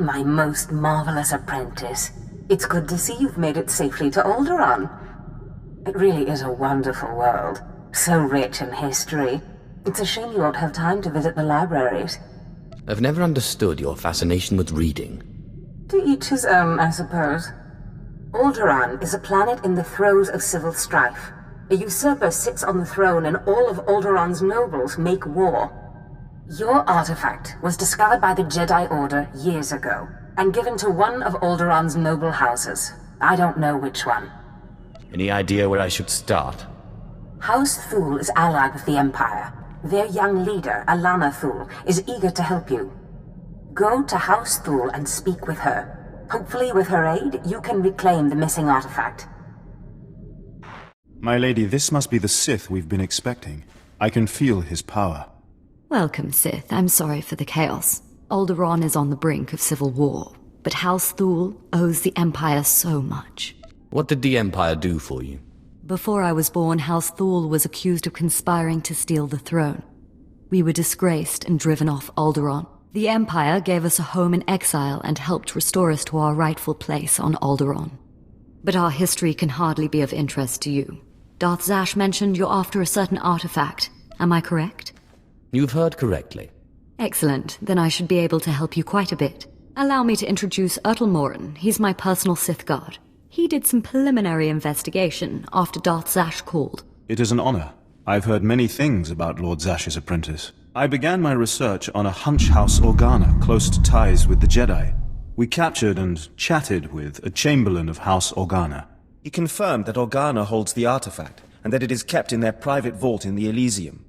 my most marvelous apprentice. It's good to see you've made it safely to Alderaan. It really is a wonderful world, so rich in history. It's a shame you won't have time to visit the libraries. I've never understood your fascination with reading. To each his own, I suppose. Alderaan is a planet in the throes of civil strife. A usurper sits on the throne and all of Alderaan's nobles make war. Your artifact was discovered by the Jedi Order years ago, and given to one of Alderaan's noble houses. I don't know which one. Any idea where I should start? House Thul is allied with the Empire. Their young leader, Alana Thul, is eager to help you. Go to House Thul and speak with her. Hopefully with her aid, you can reclaim the missing artifact. My lady, this must be the Sith we've been expecting. I can feel his power. Welcome, Sith. I'm sorry for the chaos. Alderaan is on the brink of civil war, but House Thul owes the Empire so much. What did the Empire do for you? Before I was born, House Thul was accused of conspiring to steal the throne. We were disgraced and driven off Alderaan. The Empire gave us a home in exile and helped restore us to our rightful place on Alderaan. But our history can hardly be of interest to you. Darth Zash mentioned you're after a certain artifact. Am I correct? You've heard correctly. Excellent. Then I should be able to help you quite a bit. Allow me to introduce Morin. He's my personal Sith guard. He did some preliminary investigation after Darth Zash called. It is an honor. I've heard many things about Lord Zash's apprentice. I began my research on a hunch house Organa close to ties with the Jedi. We captured and chatted with a chamberlain of House Organa. He confirmed that Organa holds the artifact, and that it is kept in their private vault in the Elysium.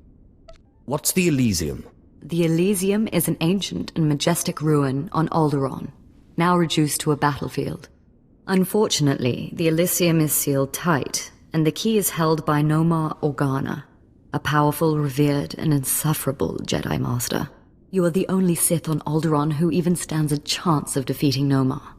What's the Elysium? The Elysium is an ancient and majestic ruin on Alderaan, now reduced to a battlefield. Unfortunately, the Elysium is sealed tight, and the key is held by Noma Organa, a powerful, revered, and insufferable Jedi Master. You are the only Sith on Alderaan who even stands a chance of defeating Noma.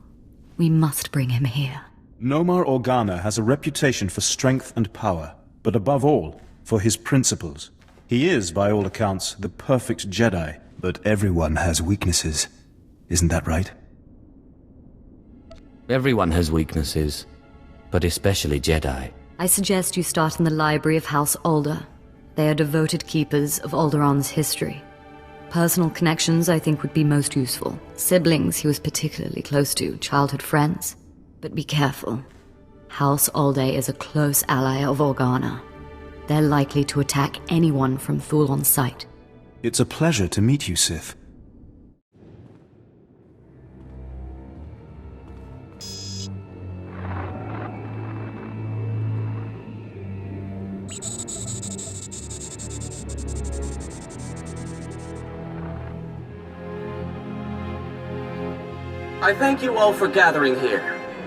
We must bring him here. Noma Organa has a reputation for strength and power, but above all, for his principles. He is, by all accounts, the perfect Jedi, but everyone has weaknesses. Isn't that right? Everyone has weaknesses, but especially Jedi. I suggest you start in the library of House Alder. They are devoted keepers of Alderaan's history. Personal connections, I think, would be most useful. Siblings he was particularly close to, childhood friends. But be careful. House Alde is a close ally of Organa. They're likely to attack anyone from Thul on sight. It's a pleasure to meet you, Sith. I thank you all for gathering here.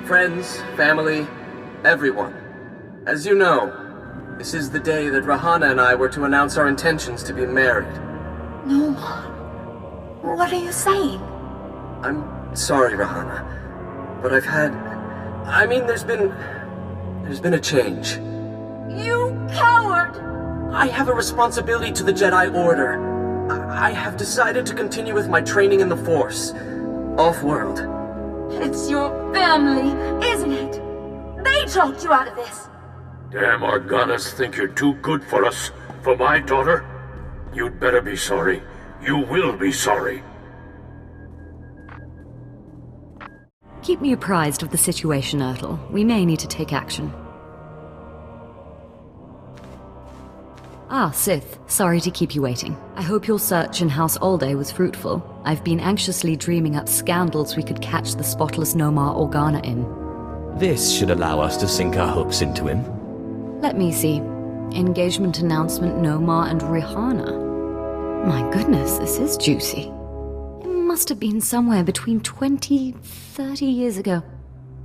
Friends, family, everyone. As you know, this is the day that Rahana and I were to announce our intentions to be married. Noma, what are you saying? I'm sorry, Rahana, but there's been a change. You coward! I have a responsibility to the Jedi Order. I have decided to continue with my training in the Force, off-world. It's your family, isn't it? They talked you out of this. Damn Organas think you're too good for us, for my daughter? You'd better be sorry. You will be sorry. Keep me apprised of the situation, Ertl. We may need to take action. Ah, Sith. Sorry to keep you waiting. I hope your search in House Alde was fruitful. I've been anxiously dreaming up scandals we could catch the spotless Noma Organa in. This should allow us to sink our hooks into him. Let me see. Engagement announcement Noma and Rihanna. My goodness, this is juicy. It must have been somewhere between 20, 30 years ago.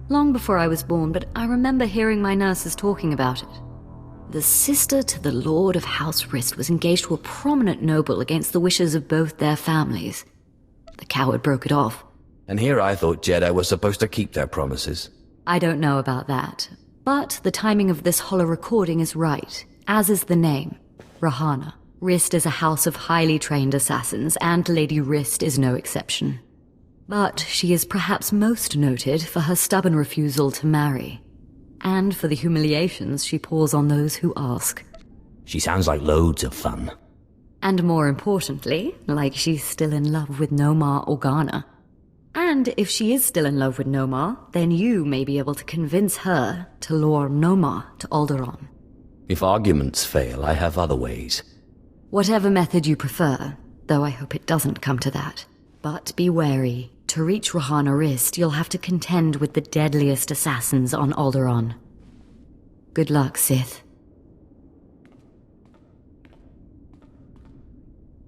Long before I was born, but I remember hearing my nurses talking about it. The sister to the Lord of House Rist was engaged to a prominent noble against the wishes of both their families. The coward broke it off. And here I thought Jedi were supposed to keep their promises. I don't know about that. But the timing of this holo recording is right, as is the name, Rahana. Rist is a house of highly trained assassins, and Lady Rist is no exception. But she is perhaps most noted for her stubborn refusal to marry, and for the humiliations she pours on those who ask. She sounds like loads of fun. And more importantly, like she's still in love with Noma Organa. And if she is still in love with Noma, then you may be able to convince her to lure Noma to Alderaan. If arguments fail, I have other ways. Whatever method you prefer, though I hope it doesn't come to that. But be wary. To reach Rahana Rist, you'll have to contend with the deadliest assassins on Alderaan. Good luck, Sith.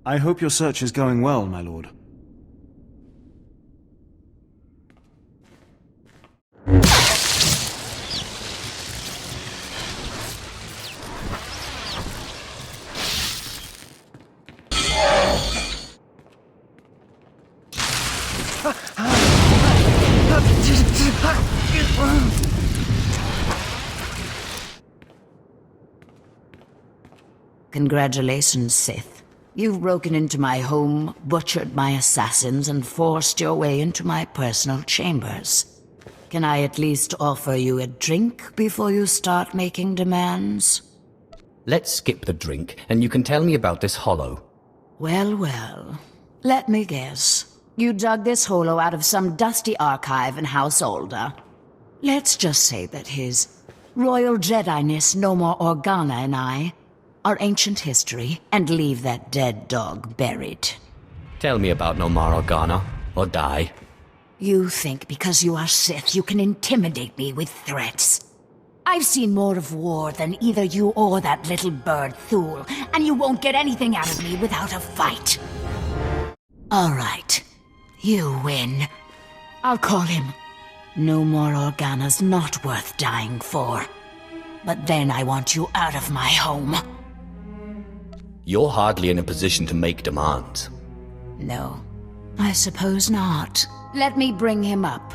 I hope your search is going well, my lord. Congratulations, Sith. You've broken into my home, butchered my assassins, and forced your way into my personal chambers. Can I at least offer you a drink before you start making demands? Let's skip the drink, and you can tell me about this hollow. Well, well. Let me guess. You dug this hollow out of some dusty archive in House Alder. Let's just say that His Royal Jedi-ness Noma Organa and I are ancient history, and leave that dead dog buried. Tell me about Noma Organa, or die. You think because you are Sith you can intimidate me with threats. I've seen more of war than either you or that little bird Thul, and you won't get anything out of me without a fight. All right. You win. I'll call him. No more Organa's not worth dying for. But then I want you out of my home. You're hardly in a position to make demands. No, I suppose not. Let me bring him up.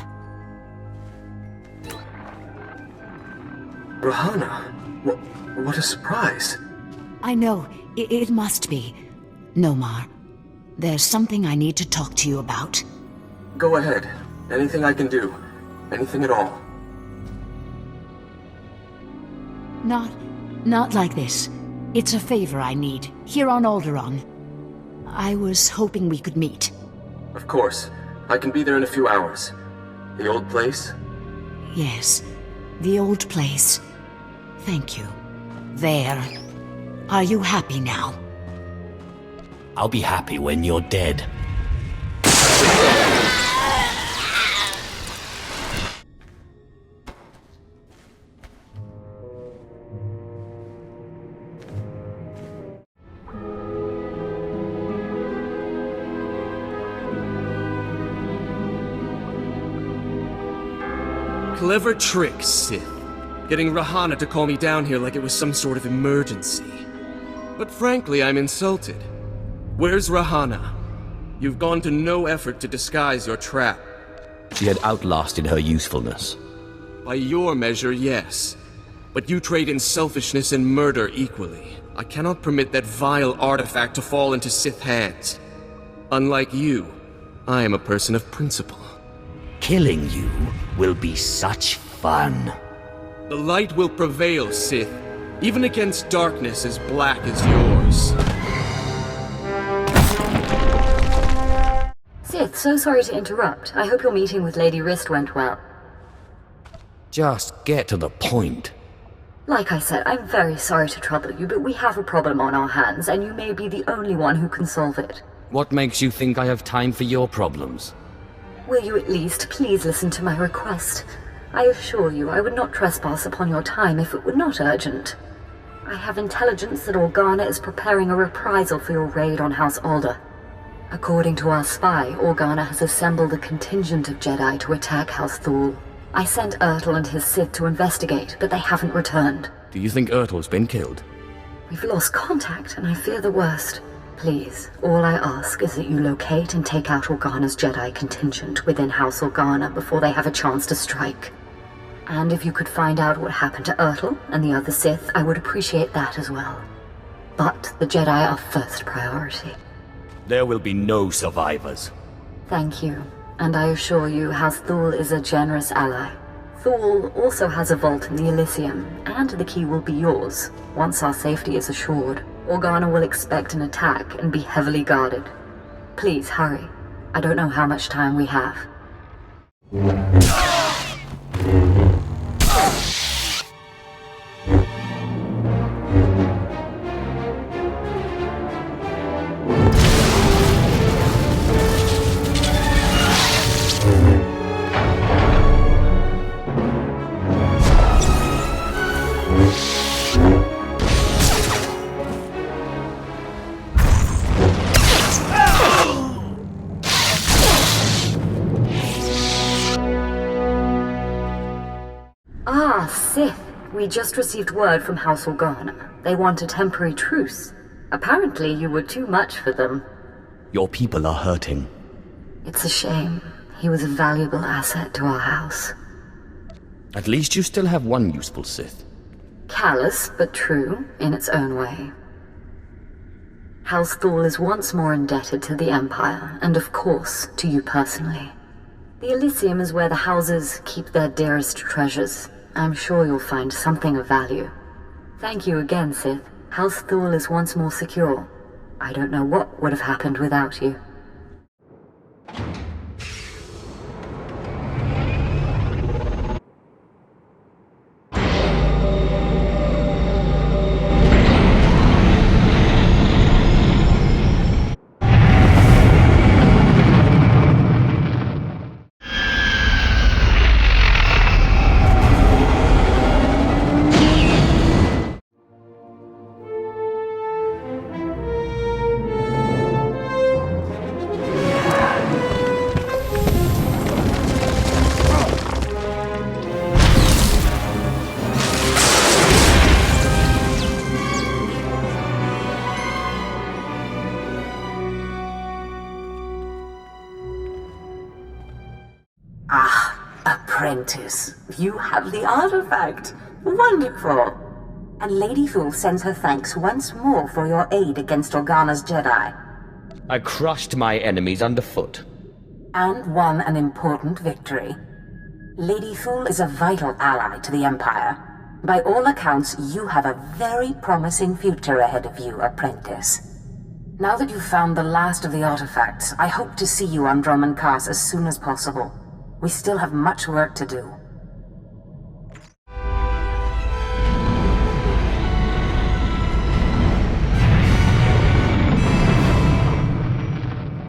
Rahana, what a surprise. I know, it must be. Nomar, there's something I need to talk to you about. Go ahead. Anything I can do. Anything at all. Not like this. It's a favor I need, here on Alderaan. I was hoping we could meet. Of course. I can be there in a few hours. The old place? Yes, the old place. Thank you. There. Are you happy now? I'll be happy when you're dead. Clever trick, Sith. Getting Rahana to call me down here like it was some sort of emergency. But frankly, I'm insulted. Where's Rahana? You've gone to no effort to disguise your trap. She had outlasted her usefulness. By your measure, yes. But you trade in selfishness and murder equally. I cannot permit that vile artifact to fall into Sith hands. Unlike you, I am a person of principle. Killing you will be such fun. The light will prevail, Sith, even against darkness as black as yours. Sith, so sorry to interrupt. I hope your meeting with Lady Rist went well. Just get to the point. Like I said, I'm very sorry to trouble you, but we have a problem on our hands, and you may be the only one who can solve it. What makes you think I have time for your problems? Will you at least please listen to my request? I assure you I would not trespass upon your time if it were not urgent. I have intelligence that Organa is preparing a reprisal for your raid on House Alder. According to our spy, Organa has assembled a contingent of Jedi to attack House Thul. I sent Ertl and his Sith to investigate, but they haven't returned. Do you think Ertl's been killed? We've lost contact, and I fear the worst. Please, all I ask is that you locate and take out Organa's Jedi contingent within House Organa before they have a chance to strike. And if you could find out what happened to Ertl and the other Sith, I would appreciate that as well. But the Jedi are first priority. There will be no survivors. Thank you. and I assure you House Thul is a generous ally. Thul also has a vault in the Elysium, and the key will be yours, once our safety is assured. Organa will expect an attack and be heavily guarded. Please, hurry. I don't know how much time we have. Sith, we just received word from House Organa. They want a temporary truce. Apparently you were too much for them. Your people are hurting. It's a shame. He was a valuable asset to our house. At least you still have one useful Sith. Callous, but true, in its own way. House Thul is once more indebted to the Empire, and of course, to you personally. The Elysium is where the houses keep their dearest treasures. I'm sure you'll find something of value. Thank you again, Sith. House Thul is once more secure. I don't know what would have happened without you. Apprentice, you have the artifact. Wonderful. And Lady Thul sends her thanks once more for your aid against Organa's Jedi. I crushed my enemies underfoot. And won an important victory. Lady Thul is a vital ally to the Empire. By all accounts, you have a very promising future ahead of you, Apprentice. Now that you've found the last of the artifacts, I hope to see you on Dromund Kaas as soon as possible. We still have much work to do.